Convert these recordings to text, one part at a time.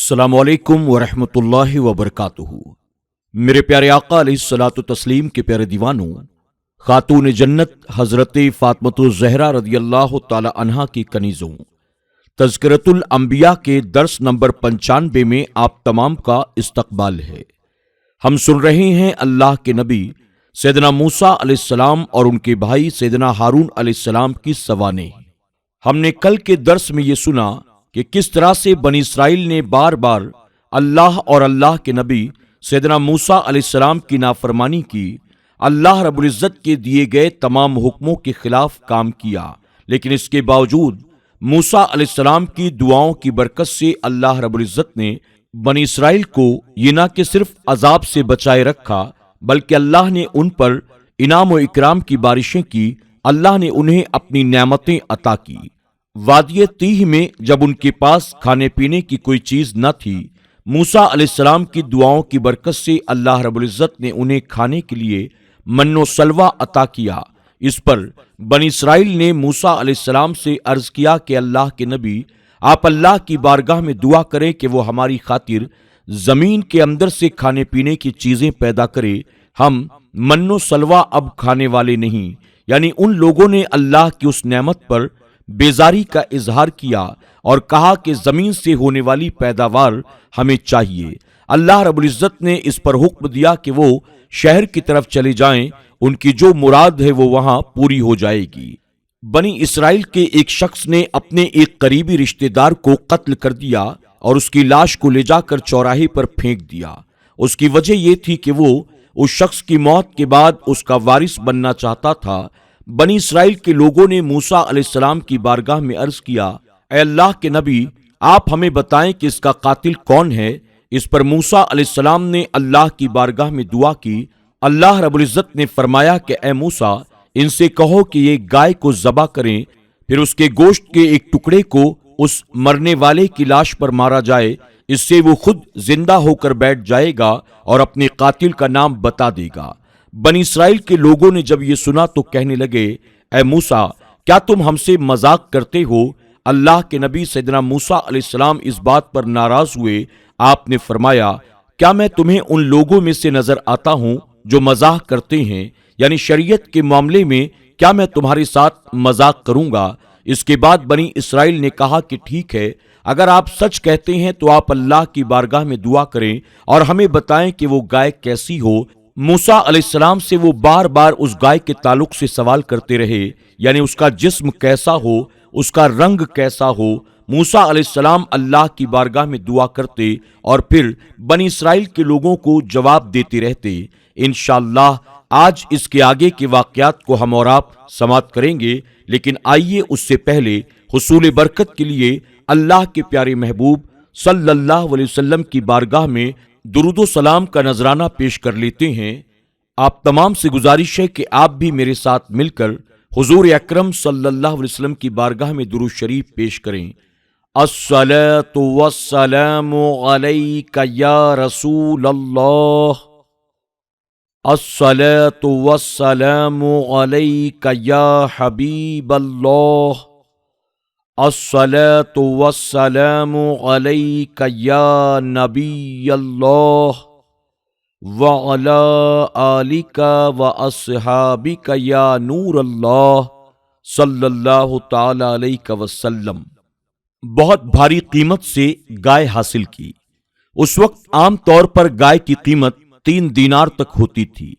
السلام علیکم ورحمۃ اللہ وبرکاتہ۔ میرے پیارے آقا علیہ الصلوۃ والتسلیم کے پیارے دیوانوں، خاتون جنت حضرت فاطمۃ الزہرا رضی اللہ تعالی عنہا کی کنیزوں، تذکرۃ الانبیاء کے درس نمبر 95 میں آپ تمام کا استقبال ہے۔ ہم سن رہے ہیں اللہ کے نبی سیدنا موسیٰ علیہ السلام اور ان کے بھائی سیدنا ہارون علیہ السلام کی سوانح۔ ہم نے کل کے درس میں یہ سنا کہ کس طرح سے بنی اسرائیل نے بار بار اللہ اور اللہ کے نبی سیدنا موسیٰ علیہ السلام کی نافرمانی کی، اللہ رب العزت کے دیے گئے تمام حکموں کے خلاف کام کیا، لیکن اس کے باوجود موسیٰ علیہ السلام کی دعاؤں کی برکت سے اللہ رب العزت نے بنی اسرائیل کو یہ نہ کہ صرف عذاب سے بچائے رکھا، بلکہ اللہ نے ان پر انعام و اکرام کی بارشیں کی، اللہ نے انہیں اپنی نعمتیں عطا کی۔ وادی تیہ میں جب ان کے پاس کھانے پینے کی کوئی چیز نہ تھی، موسیٰ علیہ السلام کی دعاؤں کی برکت سے اللہ رب العزت نے انہیں کھانے کے لیے من و سلوہ عطا کیا۔ اس پر بنی اسرائیل نے موسیٰ علیہ السلام سے عرض کیا کہ اللہ کے نبی، آپ اللہ کی بارگاہ میں دعا کریں کہ وہ ہماری خاطر زمین کے اندر سے کھانے پینے کی چیزیں پیدا کرے، ہم من و سلوہ اب کھانے والے نہیں۔ یعنی ان لوگوں نے اللہ کی اس نعمت پر بیزاری کا اظہار کیا اور کہا کہ زمین سے ہونے والی پیداوار ہمیں چاہیے۔ اللہ رب العزت نے اس پر حکم دیا کہ وہ شہر کی طرف چلے جائیں، ان کی جو مراد ہے وہ وہاں پوری ہو جائے گی۔ بنی اسرائیل کے ایک شخص نے اپنے ایک قریبی رشتہ دار کو قتل کر دیا اور اس کی لاش کو لے جا کر چوراہے پر پھینک دیا۔ اس کی وجہ یہ تھی کہ وہ اس شخص کی موت کے بعد اس کا وارث بننا چاہتا تھا۔ بنی اسرائیل کے لوگوں نے موسیٰ علیہ السلام کی بارگاہ میں عرض کیا، اے اللہ کے نبی، آپ ہمیں بتائیں کہ اس کا قاتل کون ہے۔ اس پر موسیٰ علیہ السلام نے اللہ کی بارگاہ میں دعا کی۔ اللہ رب العزت نے فرمایا کہ اے موسیٰ، ان سے کہو کہ یہ گائے کو ذبح کریں، پھر اس کے گوشت کے ایک ٹکڑے کو اس مرنے والے کی لاش پر مارا جائے، اس سے وہ خود زندہ ہو کر بیٹھ جائے گا اور اپنے قاتل کا نام بتا دے گا۔ بنی اسرائیل کے لوگوں نے جب یہ سنا تو کہنے لگے، اے موسیٰ، کیا تم ہم سے مذاق کرتے ہو؟ اللہ کے نبی سیدنا موسیٰ علیہ السلام اس بات پر ناراض ہوئے۔ آپ نے فرمایا، کیا میں تمہیں ان لوگوں میں سے نظر آتا ہوں جو مذاق کرتے ہیں؟ یعنی شریعت کے معاملے میں کیا میں تمہارے ساتھ مذاق کروں گا؟ اس کے بعد بنی اسرائیل نے کہا کہ ٹھیک ہے، اگر آپ سچ کہتے ہیں تو آپ اللہ کی بارگاہ میں دعا کریں اور ہمیں بتائیں کہ وہ گائے کیسی ہو۔ موسیٰ علیہ السلام سے وہ بار بار اس گائے کے تعلق سے سوال کرتے رہے، یعنی اس کا جسم کیسا ہو، اس کا رنگ کیسا ہو۔ موسیٰ علیہ السلام اللہ کی بارگاہ میں دعا کرتے اور پھر بنی اسرائیل کے لوگوں کو جواب دیتے رہتے۔ انشاءاللہ آج اس کے آگے کے واقعات کو ہم اور آپ سماعت کریں گے، لیکن آئیے اس سے پہلے حصول برکت کے لیے اللہ کے پیارے محبوب صلی اللہ علیہ وسلم کی بارگاہ میں درود و سلام کا نذرانہ پیش کر لیتے ہیں۔ آپ تمام سے گزارش ہے کہ آپ بھی میرے ساتھ مل کر حضور اکرم صلی اللہ علیہ وسلم کی بارگاہ میں درود شریف پیش کریں۔ الصلاۃ والسلام علیک یا رسول اللہ، الصلاۃ والسلام علیک یا حبیب اللہ، الصلاۃ والسلام علیک یا نبی اللہ، وعلی آلک واصحابک یا نور اللہ، صلی اللہ تعالی علیہ وسلم۔ بہت بھاری قیمت سے گائے حاصل کی۔ اس وقت عام طور پر گائے کی قیمت 3 دینار تک ہوتی تھی،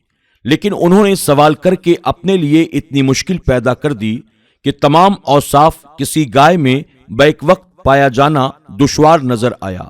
لیکن انہوں نے سوال کر کے اپنے لیے اتنی مشکل پیدا کر دی کہ تمام اوصاف کسی گائے میں بیک وقت پایا جانا دشوار نظر آیا۔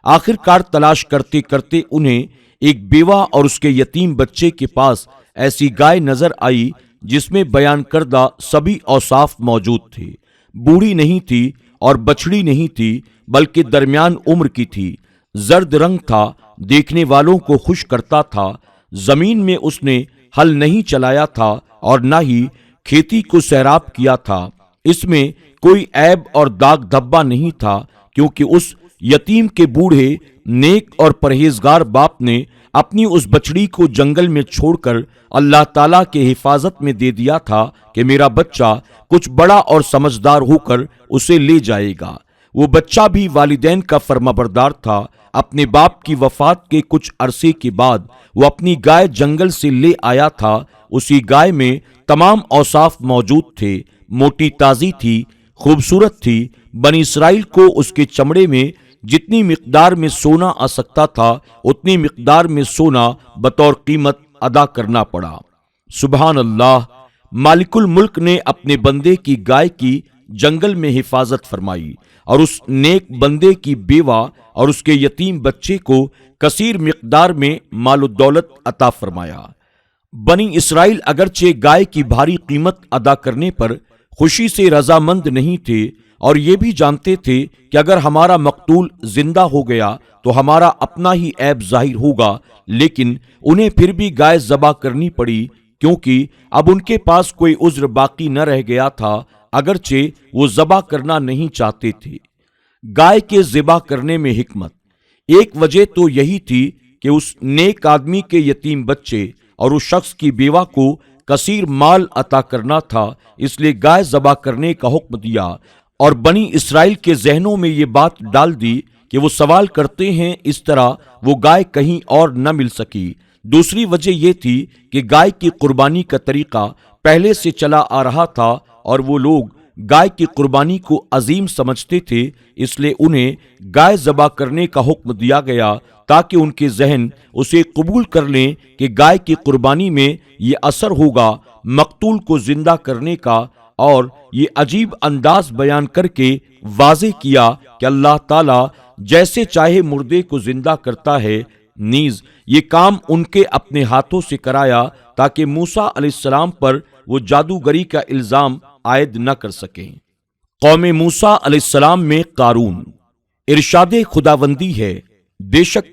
آخر کار تلاش کرتے کرتے انہیں ایک بیوہ اور اس کے یتیم بچے کے پاس ایسی گائے نظر آئی جس میں بیان کردہ سبھی اوصاف موجود تھے۔ بوڑھی نہیں تھی اور بچڑی نہیں تھی، بلکہ درمیان عمر کی تھی۔ زرد رنگ تھا، دیکھنے والوں کو خوش کرتا تھا۔ زمین میں اس نے ہل نہیں چلایا تھا اور نہ ہی کھیتی کو سیراب کیا تھا۔ اس میں کوئی عیب اور داغ دھبا نہیں تھا، کیونکہ اس یتیم کے بوڑھے نیک اور پرہیزگار باپ نے اپنی اس بچڑی کو جنگل میں چھوڑ کر اللہ تعالیٰ کے حفاظت میں دے دیا تھا کہ میرا بچہ کچھ بڑا اور سمجھدار ہو کر اسے لے جائے گا۔ وہ بچہ بھی والدین کا فرمانبردار تھا۔ اپنے باپ کی وفات کے کچھ عرصے کے بعد وہ اپنی گائے جنگل سے لے آیا تھا۔ اسی گائے میں تمام اوصاف موجود تھے، موٹی تازی تھی، خوبصورت تھی۔ بنی اسرائیل کو اس کے چمڑے میں جتنی مقدار میں سونا آ سکتا تھا اتنی مقدار میں سونا بطور قیمت ادا کرنا پڑا۔ سبحان اللہ! مالک الملک نے اپنے بندے کی گائے کی جنگل میں حفاظت فرمائی اور اس نیک بندے کی بیوہ اور اس کے یتیم بچے کو کثیر مقدار میں مال و دولت عطا فرمایا۔ بنی اسرائیل اگرچہ گائے کی بھاری قیمت ادا کرنے پر خوشی سے رضامند نہیں تھے اور یہ بھی جانتے تھے کہ اگر ہمارا مقتول زندہ ہو گیا تو ہمارا اپنا ہی عیب ظاہر ہوگا، لیکن انہیں پھر بھی گائے ذبح کرنی پڑی کیونکہ اب ان کے پاس کوئی عذر باقی نہ رہ گیا تھا، اگرچہ وہ ذبح کرنا نہیں چاہتے تھے۔ گائے کے ذبح کرنے میں حکمت ایک وجہ تو یہی تھی کہ اس نیک آدمی کے یتیم بچے اور اس شخص کی بیوہ کو کثیر مال عطا کرنا تھا، اس لیے گائے ذبح کرنے کا حکم دیا اور بنی اسرائیل کے ذہنوں میں یہ بات ڈال دی کہ وہ سوال کرتے ہیں، اس طرح وہ گائے کہیں اور نہ مل سکی۔ دوسری وجہ یہ تھی کہ گائے کی قربانی کا طریقہ پہلے سے چلا آ رہا تھا اور وہ لوگ گائے کی قربانی کو عظیم سمجھتے تھے، اس لیے انہیں گائے ذبح کرنے کا حکم دیا گیا تاکہ ان کے ذہن اسے قبول کر لیں کہ گائے کی قربانی میں یہ اثر ہوگا مقتول کو زندہ کرنے کا، اور یہ عجیب انداز بیان کر کے واضح کیا کہ اللہ تعالی جیسے چاہے مردے کو زندہ کرتا ہے، نیز یہ کام ان کے اپنے ہاتھوں سے کرایا تاکہ موسیٰ علیہ السلام پر وہ جادوگری کا الزام عائد نہ کر سکیں۔ قوم موسیٰ علیہ السلام میں قارون۔ ارشاد خداوندی ہے، بے شک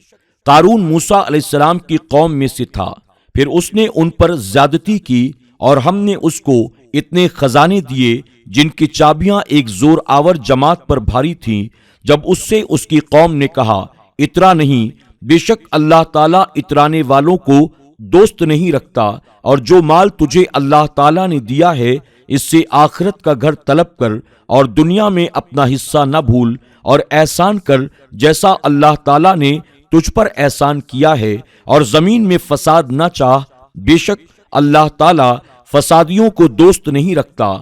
قارون موسیٰ علیہ السلام کی قوم میں سے تھا، پھر اس نے ان پر زیادتی کی اور ہم نے اس کو اتنے خزانے دیے جن کی چابیاں ایک زور آور جماعت پر بھاری تھیں۔ جب اس سے اس کی قوم نے کہا اترا نہیں، بے شک اللہ تعالیٰ اترانے والوں کو دوست نہیں رکھتا، اور جو مال تجھے اللہ تعالیٰ نے دیا ہے اس سے آخرت کا گھر طلب کر اور دنیا میں اپنا حصہ نہ بھول اور احسان کر جیسا اللہ تعالیٰ نے تجھ پر احسان کیا ہے، اور زمین میں فساد نہ چاہ، بے شک اللہ تعالیٰ فسادیوں کو دوست نہیں رکھتا۔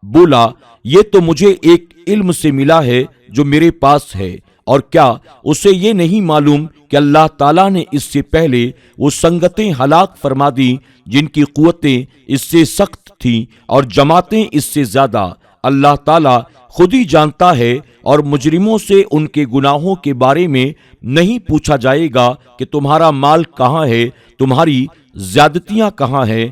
بولا یہ تو مجھے ایک علم سے ملا ہے جو میرے پاس ہے، اور کیا اسے یہ نہیں معلوم کہ اللہ تعالیٰ نے اس سے پہلے وہ سنگتیں ہلاک فرما دیں جن کی قوتیں اس سے سخت تھیں اور جماعتیں اس سے زیادہ۔ اللہ تعالیٰ خود ہی جانتا ہے، اور مجرموں سے ان کے گناہوں کے بارے میں نہیں پوچھا جائے گا کہ تمہارا مال کہاں ہے، تمہاری زیادتیاں کہاں ہیں۔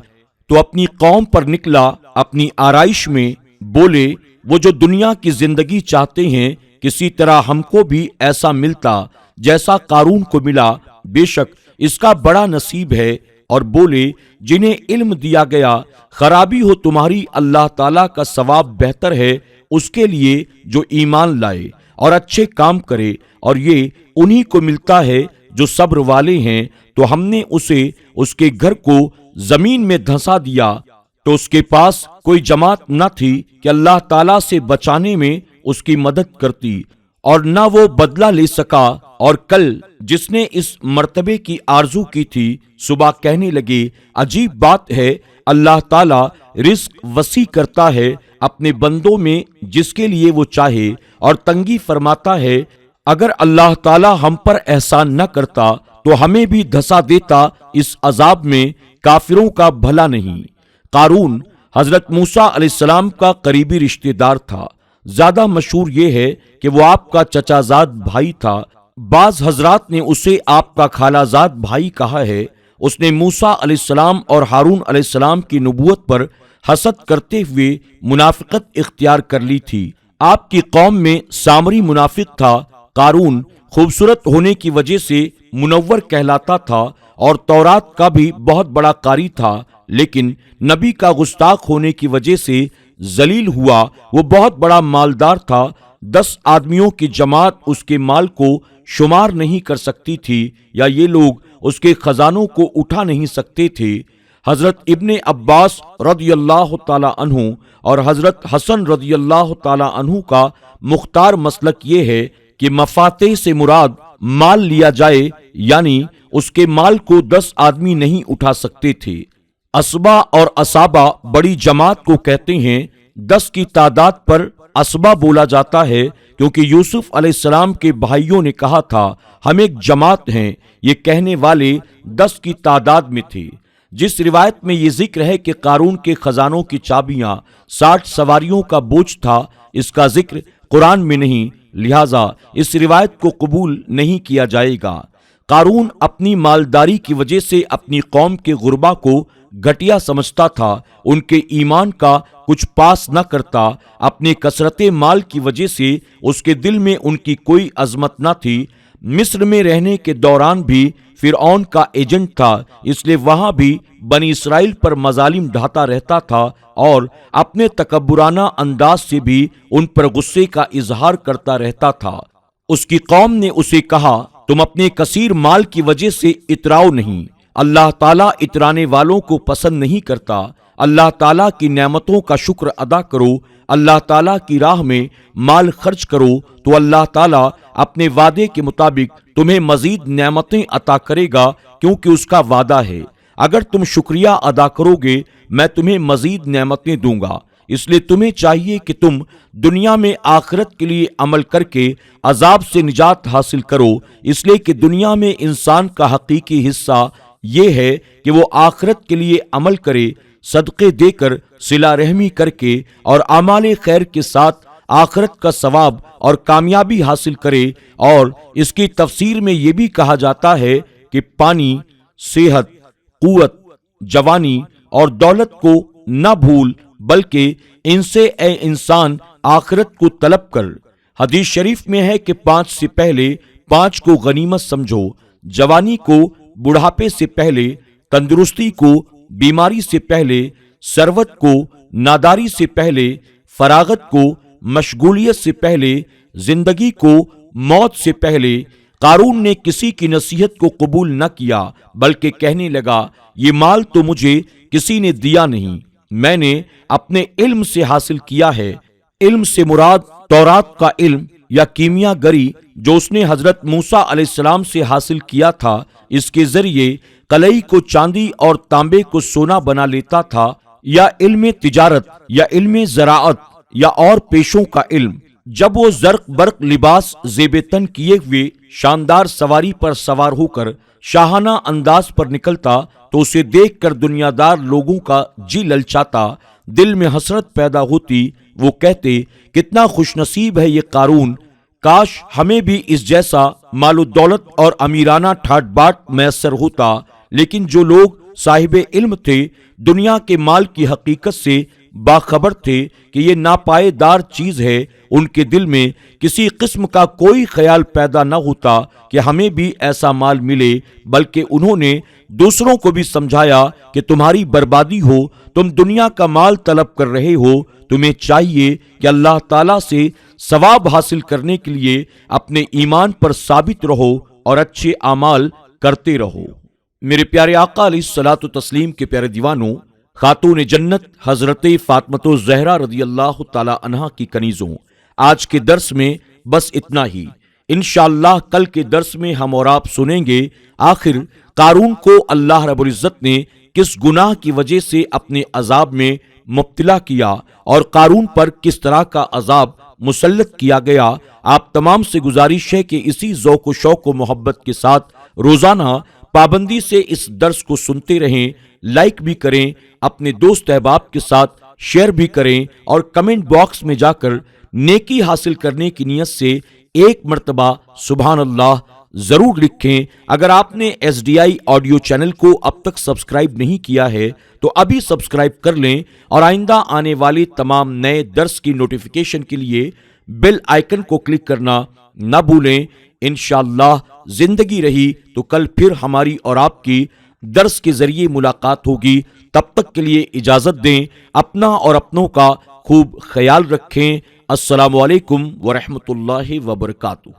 تو اپنی قوم پر نکلا اپنی آرائش میں، بولے وہ جو دنیا کی زندگی چاہتے ہیں کسی طرح ہم کو بھی ایسا ملتا جیسا قارون کو ملا، بے شک اس کا بڑا نصیب ہے۔ اور بولے جنہیں علم دیا گیا خرابی ہو تمہاری، اللہ تعالیٰ کا ثواب بہتر ہے اس کے لیے جو ایمان لائے اور اچھے کام کرے، اور یہ انہی کو ملتا ہے جو صبر والے ہیں۔ تو ہم نے اسے اس کے گھر کو زمین میں دھنسا دیا، تو اس کے پاس کوئی جماعت نہ تھی کہ اللہ تعالیٰ سے بچانے میں اس کی مدد کرتی، اور نہ وہ بدلہ لے سکا۔ اور کل جس نے اس مرتبے کی آرزو کی تھی، صبح کہنے لگے عجیب بات ہے، اللہ تعالیٰ رزق وسیع کرتا ہے اپنے بندوں میں جس کے لیے وہ چاہے، اور تنگی فرماتا ہے۔ اگر اللہ تعالیٰ ہم پر احسان نہ کرتا تو ہمیں بھی دھسا دیتا اس عذاب میں، کافروں کا بھلا نہیں۔ قارون حضرت موسیٰ علیہ السلام کا قریبی رشتہ دار تھا۔ زیادہ مشہور یہ ہے کہ وہ آپ کا چچا زاد بھائی تھا، بعض حضرات نے اسے آپ کا خالہ زاد بھائی کہا ہے۔ اس نے موسیٰ علیہ السلام اور ہارون علیہ السلام کی نبوت پر حسد کرتے ہوئے منافقت اختیار کر لی تھی۔ آپ کی قوم میں سامری منافق تھا۔ قارون خوبصورت ہونے کی وجہ سے منور کہلاتا تھا اور تورات کا بھی بہت بڑا قاری تھا، لیکن نبی کا گستاخ ہونے کی وجہ سے ذلیل ہوا۔ وہ بہت بڑا مالدار تھا، 10 آدمیوں کی جماعت اس کے مال کو شمار نہیں کر سکتی تھی، یا یہ لوگ اس کے خزانوں کو اٹھا نہیں سکتے تھے۔ حضرت ابن عباس رضی اللہ تعالی عنہ اور حضرت حسن رضی اللہ تعالی عنہ کا مختار مسلک یہ ہے کہ مفاتح سے مراد مال لیا جائے، یعنی اس کے مال کو 10 آدمی نہیں اٹھا سکتے تھے۔ اسبا اور اصابہ بڑی جماعت کو کہتے ہیں۔ 10 کی تعداد پر اسبا بولا جاتا ہے کیونکہ یوسف علیہ السلام کے بھائیوں نے کہا تھا ہم ایک جماعت ہیں، یہ کہنے والے 10 کی تعداد میں تھے۔ جس روایت میں یہ ذکر ہے کہ قارون کے خزانوں کی چابیاں 60 سواریوں کا بوجھ تھا، اس کا ذکر قرآن میں نہیں، لہذا اس روایت کو قبول نہیں کیا جائے گا۔ قارون اپنی مالداری کی وجہ سے اپنی قوم کے غربا کو گھٹیا سمجھتا تھا، ان کے ایمان کا کچھ پاس نہ کرتا۔ اپنے کثرت مال کی وجہ سے اس کے دل میں ان کی کوئی عظمت نہ تھی۔ مصر میں رہنے کے دوران بھی فرعون کا ایجنٹ تھا، اس لیے وہاں بھی بنی اسرائیل پر مظالم ڈھاتا رہتا تھا اور اپنے تکبرانہ انداز سے بھی ان پر غصے کا اظہار کرتا رہتا تھا۔ اس کی قوم نے اسے کہا تم اپنے کثیر مال کی وجہ سے اتراؤ نہیں، اللہ تعالیٰ اترانے والوں کو پسند نہیں کرتا۔ اللہ تعالیٰ کی نعمتوں کا شکر ادا کرو، اللہ تعالیٰ کی راہ میں مال خرچ کرو تو اللہ تعالیٰ اپنے وعدے کے مطابق تمہیں مزید نعمتیں عطا کرے گا، کیونکہ اس کا وعدہ ہے اگر تم شکریہ ادا کرو گے میں تمہیں مزید نعمتیں دوں گا۔ اس لیے تمہیں چاہیے کہ تم دنیا میں آخرت کے لیے عمل کر کے عذاب سے نجات حاصل کرو، اس لیے کہ دنیا میں انسان کا حقیقی حصہ یہ ہے کہ وہ آخرت کے لیے عمل کرے، صدقے دے کر، صلہ رحمی کر کے اور اعمال خیر کے ساتھ آخرت کا ثواب اور کامیابی حاصل کرے۔ اور اس کی تفسیر میں یہ بھی کہا جاتا ہے کہ پانی، صحت، قوت، جوانی اور دولت کو نہ بھول بلکہ ان سے اے انسان آخرت کو طلب کر۔ حدیث شریف میں ہے کہ 5 سے پہلے 5 کو غنیمت سمجھو، جوانی کو بڑھاپے سے پہلے، تندرستی کو بیماری سے پہلے، ثروت کو ناداری سے پہلے، فراغت کو مشغولیت سے پہلے، زندگی کو موت سے پہلے۔ قارون نے کسی کی نصیحت کو قبول نہ کیا بلکہ کہنے لگا یہ مال تو مجھے کسی نے دیا نہیں، میں نے اپنے علم سے حاصل کیا ہے۔ علم سے مراد تورات کا علم یا کیمیا گری جو اس نے حضرت موسیٰ علیہ السلام سے حاصل کیا تھا، اس کے ذریعے کلئی کو چاندی اور تانبے کو سونا بنا لیتا تھا، یا علم تجارت یا علم زراعت یا اور پیشوں کا علم۔ جب وہ زرق برق لباس زیب تن کیے ہوئے شاندار سواری پر سوار ہو کر شاہانہ انداز پر نکلتا تو اسے دیکھ کر دنیا دار لوگوں کا جی للچاتا، دل میں حسرت پیدا ہوتی۔ وہ کہتے کتنا خوش نصیب ہے یہ قارون، کاش ہمیں بھی اس جیسا مال و دولت اور امیرانہ ٹھاٹ باٹ میسر ہوتا۔ لیکن جو لوگ صاحب علم تھے، دنیا کے مال کی حقیقت سے باخبر تھے کہ یہ ناپائیدار چیز ہے، ان کے دل میں کسی قسم کا کوئی خیال پیدا نہ ہوتا کہ ہمیں بھی ایسا مال ملے، بلکہ انہوں نے دوسروں کو بھی سمجھایا کہ تمہاری بربادی ہو، تم دنیا کا مال طلب کر رہے ہو، تمہیں چاہیے کہ اللہ تعالیٰ سے ثواب حاصل کرنے کے لیے اپنے ایمان پر ثابت رہو اور اچھے اعمال کرتے رہو۔ میرے پیارے آقا علیہ الصلوۃ والتسلیم کے پیارے دیوانوں، خاتون جنت حضرت فاطمہ الزہرا رضی اللہ تعالی عنہا کی کنیزوں، آج کے درس میں بس اتنا ہی۔ انشاءاللہ کل کے درس میں ہم اور آپ سنیں گے آخر قارون کو اللہ رب العزت نے کس گناہ کی وجہ سے اپنے عذاب میں مبتلا کیا اور قارون پر کس طرح کا عذاب مسلط کیا گیا۔ آپ تمام سے گزارش ہے کہ اسی ذوق و شوق و محبت کے ساتھ روزانہ پابندی سے اس درس کو سنتے رہیں، لائک بھی کریں، اپنے دوست احباب کے ساتھ شیئر بھی کریں اور کمنٹ باکس میں جا کر نیکی حاصل کرنے کی نیت سے ایک مرتبہ سبحان اللہ ضرور لکھیں۔ اگر آپ نے SDI آڈیو چینل کو اب تک سبسکرائب نہیں کیا ہے تو ابھی سبسکرائب کر لیں اور آئندہ آنے والے تمام نئے درس کی نوٹیفیکیشن کے لیے بیل آئیکن کو کلک کرنا نہ بھولیں۔ انشاءاللہ زندگی رہی تو کل پھر ہماری اور آپ کی درس کے ذریعے ملاقات ہوگی۔ تب تک کے لیے اجازت دیں، اپنا اور اپنوں کا خوب خیال رکھیں۔ السلام علیکم ورحمۃ اللہ وبرکاتہ۔